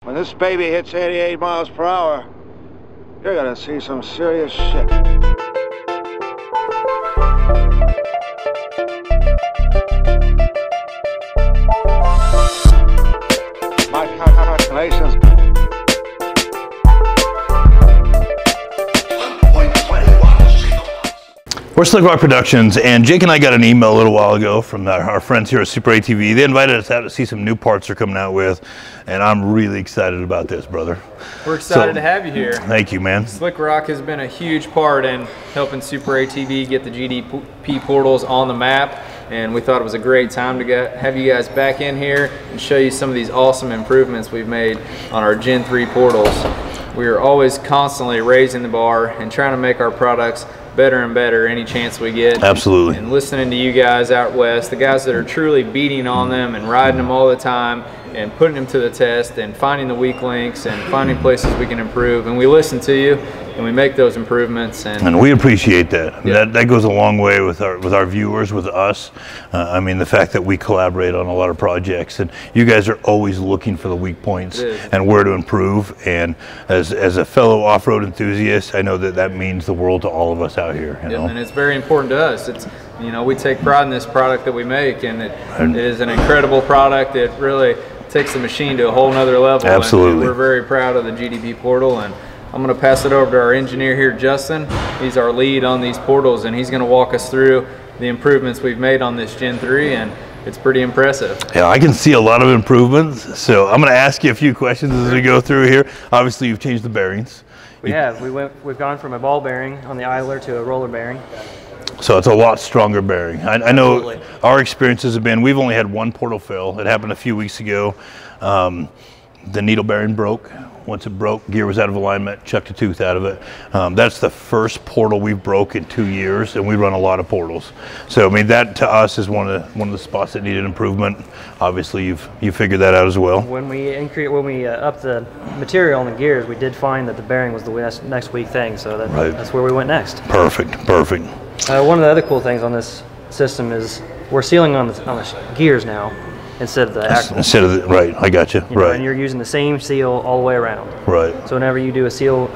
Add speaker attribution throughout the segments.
Speaker 1: When this baby hits 88 miles per hour, you're gonna see some serious shit. My calculations.
Speaker 2: We're Slikrok Productions, and Jake and I got an email a little while ago from our friends here at Super ATV. They invited us out to see some new parts they're coming out with, and I'm really excited about this, brother.
Speaker 3: We're excited to have you here.
Speaker 2: Thank you, man.
Speaker 3: Slikrok has been a huge part in helping Super ATV get the GDP portals on the map, and we thought it was a great time to have you guys back in here and show you some of these awesome improvements we've made on our Gen 3 portals. We are always constantly raising the bar and trying to make our products better and better any chance we get.
Speaker 2: Absolutely.
Speaker 3: And listening to you guys out west, the guys that are truly beating on them and riding them all the time and putting them to the test and finding the weak links and finding places we can improve. And we listen to you and we make those improvements. And
Speaker 2: we appreciate that.
Speaker 3: Yeah.
Speaker 2: That goes a long way with our viewers, with us. I mean, the fact that we collaborate on a lot of projects, and you guys are always looking for the weak points and where to improve. And as a fellow off-road enthusiast, I know that means the world to all of us out here. You know?
Speaker 3: And it's very important to us. It's, you know, we take pride in this product that we make, and it is an incredible product. It really takes the machine to a whole nother level.
Speaker 2: Absolutely.
Speaker 3: And we're very proud of the GDP portal, and I'm going to pass it over to our engineer here, Justin. He's our lead on these portals, and he's going to walk us through the improvements we've made on this Gen 3, and it's pretty impressive.
Speaker 2: Yeah, I can see a lot of improvements, so I'm going to ask you a few questions as we go through here. Obviously, you've changed the bearings.
Speaker 4: We have. We've gone from a ball bearing on the idler to a roller bearing.
Speaker 2: So it's a lot stronger bearing. I know our experiences have been, we've only had one portal fail. It happened a few weeks ago. The needle bearing broke. Once it broke, gear was out of alignment, chucked a tooth out of it. That's the first portal we've broke in 2 years, and we run a lot of portals. So I mean, that to us is one of the spots that needed improvement. Obviously, you figured that out as well.
Speaker 4: When we upped the material on the gears, we did find that the bearing was the next weak thing. So that's where we went next.
Speaker 2: Perfect, perfect.
Speaker 4: One of the other cool things on this system is we're sealing on the gears now, instead of the axle.
Speaker 2: Instead of the, right, I got you. Right.
Speaker 4: And you're using the same seal all the way around.
Speaker 2: Right.
Speaker 4: So whenever you do a seal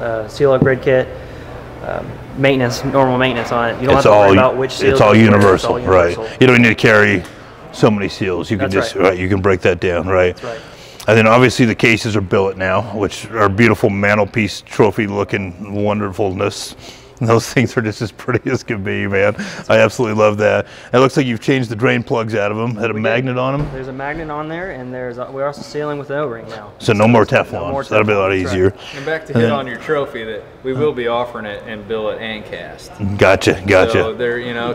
Speaker 4: upgrade kit, normal maintenance on it, you don't have to worry about which seal.
Speaker 2: It's all universal, right? You don't need to carry so many seals. You can you can break that down, right?
Speaker 4: That's right.
Speaker 2: And then obviously the cases are Billet now, which are beautiful mantelpiece trophy looking wonderfulness. Those things are just as pretty as can be, man. I absolutely love that. It looks like you've changed the drain plugs out of them. Had a magnet on them?
Speaker 4: There's a magnet on there, and we're also sealing with an O-ring now.
Speaker 2: So no more Teflon. No more Teflon. That'll be a lot easier.
Speaker 3: Right. And back to hit on your trophy, that we will be offering it in billet and cast.
Speaker 2: Gotcha.
Speaker 3: So they're, you know,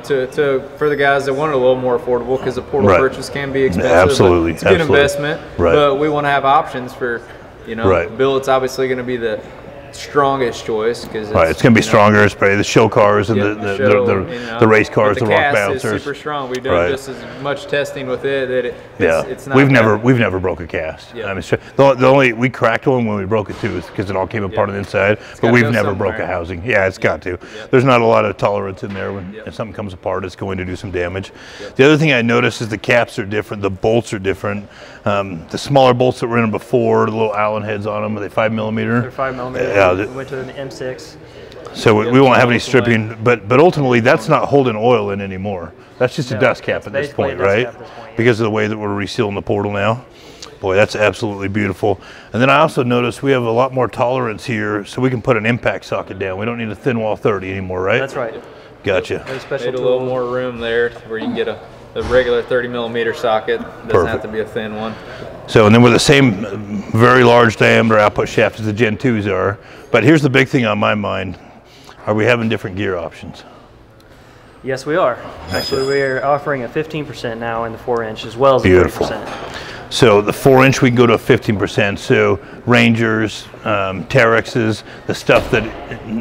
Speaker 3: for the guys that want it a little more affordable, because the portal purchase can be expensive.
Speaker 2: Absolutely.
Speaker 3: It's a good investment.
Speaker 2: Right.
Speaker 3: But we want to have options for, you know, billet's obviously going to be the strongest choice, because
Speaker 2: it's going to be stronger. It's probably the show cars and the race cars, the rock bouncers.
Speaker 3: Is super strong. We've done just as much testing with it that it's not.
Speaker 2: We've never broke a cast. I mean, the only we cracked one when we broke a tooth because it all came apart on the inside. But we've never broke a housing. Yeah, it's got to. There's not a lot of tolerance in there. When if something comes apart, it's going to do some damage. The other thing I noticed is the caps are different. The bolts are different. The smaller bolts that were in them before, the little Allen heads on them, are they 5mm?
Speaker 4: They're 5mm. We went to an M6.
Speaker 2: So we won't have any stripping, but ultimately that's not holding oil in anymore. That's just a dust cap at this point, right? Because of the way that we're resealing the portal now. Boy, that's absolutely beautiful. And then I also noticed we have a lot more tolerance here, so we can put an impact socket down. We don't need a thin wall 30 anymore, right?
Speaker 4: That's right.
Speaker 2: Gotcha.
Speaker 3: Made a little more room there where you can get a regular 30mm socket. Doesn't have to be a thin one.
Speaker 2: So, and then with the same very large diameter output shaft as the Gen 2s are. But here's the big thing on my mind. Are we having different gear options?
Speaker 4: Yes, we are. Actually, we're offering a 15% now in the 4-inch as well as the 30%.
Speaker 2: So the 4-inch, we can go to a 15%. So Rangers, Terexes, the stuff that,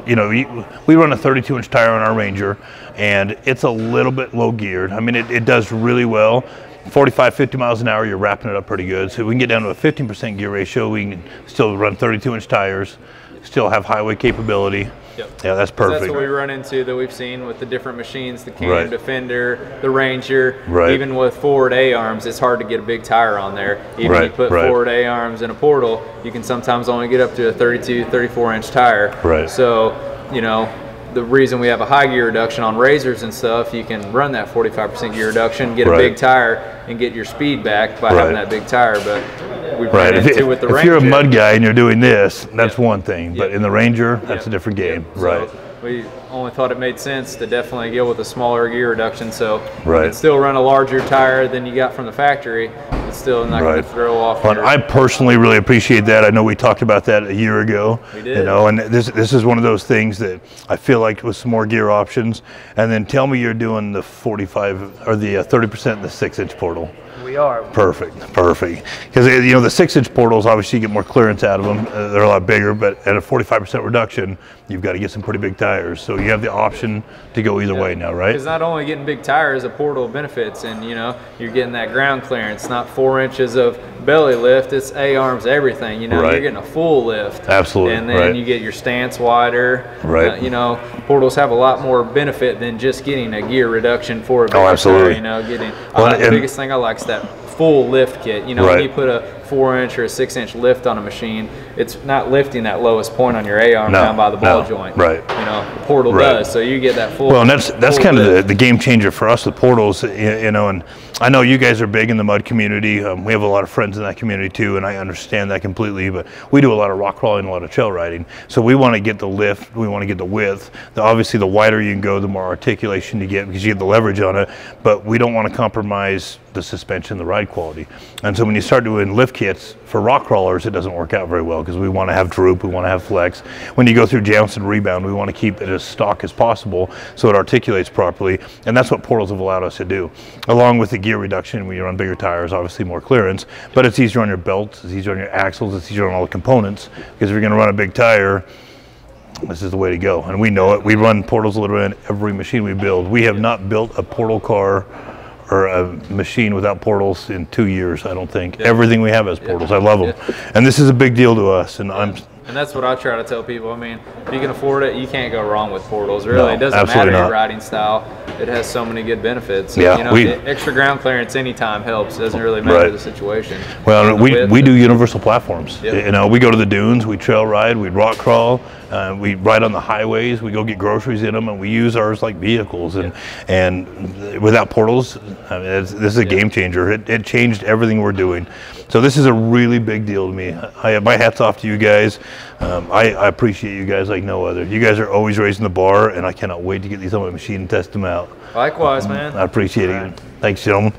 Speaker 2: you know, we run a 32-inch tire on our Ranger, and it's a little bit low geared. I mean, it does really well. 45, 50 miles an hour, you're wrapping it up pretty good. So we can get down to a 15% gear ratio. We can still run 32-inch tires, still have highway capability.
Speaker 3: Yep.
Speaker 2: Yeah, that's perfect.
Speaker 3: That's what we run into that we've seen with the different machines, the Can
Speaker 2: Right.
Speaker 3: Defender, the Ranger,
Speaker 2: Right.
Speaker 3: even with forward A-arms, it's hard to get a big tire on there. Even
Speaker 2: Right,
Speaker 3: you put
Speaker 2: right.
Speaker 3: forward A-arms in a portal, you can sometimes only get up to a 32, 34-inch tire.
Speaker 2: Right.
Speaker 3: So, you know, the reason we have a high gear reduction on razors and stuff, you can run that 45% gear reduction, get a
Speaker 2: Right.
Speaker 3: big tire, and get your speed back by having that big tire. But we
Speaker 2: Right.
Speaker 3: ran into with the
Speaker 2: If
Speaker 3: Ranger.
Speaker 2: you're a mud guy and you're doing this, that's
Speaker 3: Yeah.
Speaker 2: one thing. But
Speaker 3: Yeah.
Speaker 2: in the Ranger, that's
Speaker 3: Yeah.
Speaker 2: a different game.
Speaker 3: So
Speaker 2: Right.
Speaker 3: we only thought it made sense to definitely go with a smaller gear reduction, so you
Speaker 2: Right.
Speaker 3: can still run a larger tire than you got from the factory. It's still not going
Speaker 2: Right.
Speaker 3: to throw off.
Speaker 2: Well,
Speaker 3: your,
Speaker 2: I personally really appreciate that. I know we talked about that a year ago.
Speaker 3: We did.
Speaker 2: You know, and this is one of those things that I feel like with some more gear options. And then tell me you're doing the 45 or the 30% in the 6-inch portal.
Speaker 4: We are.
Speaker 2: Perfect, perfect. Because you know the 6-inch portals, obviously you get more clearance out of them. They're a lot bigger, but at a 45% reduction, you've got to get some pretty big tires. So you have the option to go either way now, right?
Speaker 3: Because not only getting big tires, a portal benefits, and you know you're getting that ground clearance, not 4 inches of belly lift. It's A-arms, everything. You know,
Speaker 2: Right.
Speaker 3: you're getting a full lift.
Speaker 2: Absolutely,
Speaker 3: And then
Speaker 2: right.
Speaker 3: you get your stance wider.
Speaker 2: Right.
Speaker 3: You know, portals have a lot more benefit than just getting a gear reduction for a bigger
Speaker 2: absolutely.
Speaker 3: tire. You know, getting
Speaker 2: Well,
Speaker 3: the
Speaker 2: and-
Speaker 3: biggest thing I like is that full lift kit. You know,
Speaker 2: Right.
Speaker 3: when you put a 4-inch or a 6-inch lift on a machine, it's not lifting that lowest point on your A-arm
Speaker 2: No,
Speaker 3: down by the ball
Speaker 2: no,
Speaker 3: joint.
Speaker 2: right.
Speaker 3: You know, the portal
Speaker 2: Right.
Speaker 3: does. So you get that full.
Speaker 2: Well, and that's
Speaker 3: full
Speaker 2: kind of
Speaker 3: lift.
Speaker 2: the game changer for us with portals, you know, and I know you guys are big in the mud community. We have a lot of friends in that community too, and I understand that completely, but we do a lot of rock crawling, a lot of trail riding. So we want to get the lift, we want to get the width. Obviously, the wider you can go, the more articulation you get because you get the leverage on it, but we don't want to compromise the suspension, the ride quality. And so when you start doing lift kits for rock crawlers, it doesn't work out very well because we want to have droop, we want to have flex. When you go through jumps and rebound, we want to keep it as stock as possible so it articulates properly. And that's what portals have allowed us to do. Along with the gear reduction, when you're on bigger tires, obviously more clearance, but it's easier on your belts, it's easier on your axles, it's easier on all the components because if you're going to run a big tire, this is the way to go. And we know it. We run portals literally in every machine we build. We have not built a portal car or a machine without portals in 2 years, I don't think.
Speaker 3: Yeah.
Speaker 2: Everything we have has portals. I love them.
Speaker 3: Yeah.
Speaker 2: And this is a big deal to us. And
Speaker 3: And that's what I try to tell people. I mean, if you can afford it, you can't go wrong with portals. Really,
Speaker 2: No,
Speaker 3: it doesn't
Speaker 2: absolutely
Speaker 3: matter
Speaker 2: not.
Speaker 3: your riding style. It has so many good benefits.
Speaker 2: Yeah,
Speaker 3: you know, the extra ground clearance anytime helps. It doesn't really matter
Speaker 2: Right.
Speaker 3: the situation.
Speaker 2: Well,
Speaker 3: And the
Speaker 2: we
Speaker 3: width,
Speaker 2: do universal platforms.
Speaker 3: Yep.
Speaker 2: You know, we go to the dunes, we trail ride, we rock crawl, we ride on the highways, we go get groceries in them, and we use ours like vehicles. And without portals, I mean, this is a game changer. It changed everything we're doing. So this is a really big deal to me. My hat's off to you guys. I appreciate you guys like no other. You guys are always raising the bar, and I cannot wait to get these on my machine and test them out.
Speaker 3: Likewise, man.
Speaker 2: I appreciate it. Thanks, gentlemen.